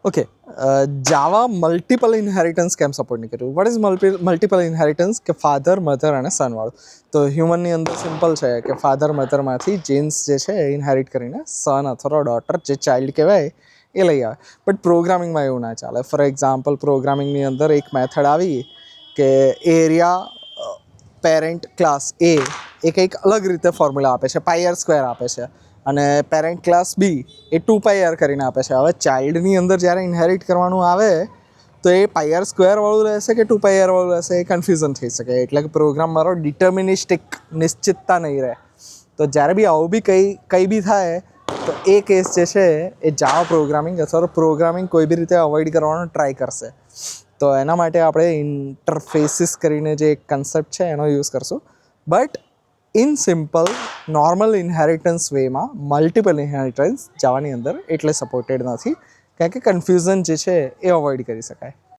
Okay, જાવા multiple inheritance કેમ support નહીં કર્યું? What is multiple inheritance? કે ફાધર, મધર અને સનવાળું. તો હ્યુમનની અંદર સિમ્પલ છે કે ફાધર મધરમાંથી જીન્સ જે છે એ ઇનહેરિટ કરીને સન અથવા ડોટર જે ચાઇલ્ડ કહેવાય એ લઈ આવે. બટ પ્રોગ્રામિંગમાં એવું ના ચાલે. ફોર એક્ઝામ્પલ, પ્રોગ્રામિંગની અંદર એક મેથડ આવી કે એરિયા પેરેન્ટ ક્લાસ એ કંઈક અલગ રીતે ફોર્મ્યુલા આપે છે, πr² આપે છે, અને પેરેન્ટ ક્લાસ બી એ 2πr કરીને આપે છે. હવે ચાઇલ્ડની અંદર જ્યારે ઇનહેરિટ કરવાનું આવે તો એ πr² વાળું રહેશે કે 2πr વાળું રહેશે એ કન્ફ્યુઝન થઈ શકે. એટલે કે પ્રોગ્રામ મારો ડિટર્મિનિસ્ટિક નિશ્ચિતતા નહીં રહે. તો જ્યારે બી આવું બી કંઈ બી થાય તો એ કેસ જે છે એ જાવા પ્રોગ્રામિંગ અથવા પ્રોગ્રામિંગ કોઈ બી રીતે અવોઇડ કરવાનો ટ્રાય કરશે. તો એના માટે આપણે ઇન્ટરફેસીસ કરીને જે એક કન્સેપ્ટ છે એનો યુઝ કરશું. But in simple normal inheritance વેમાં મલ્ટિપલ ઇનહેરિટન્સ જાવાની અંદર એટલે સપોર્ટેડ નથી, કારણ કે કન્ફ્યુઝન જે છે એ અવોઇડ કરી શકાય.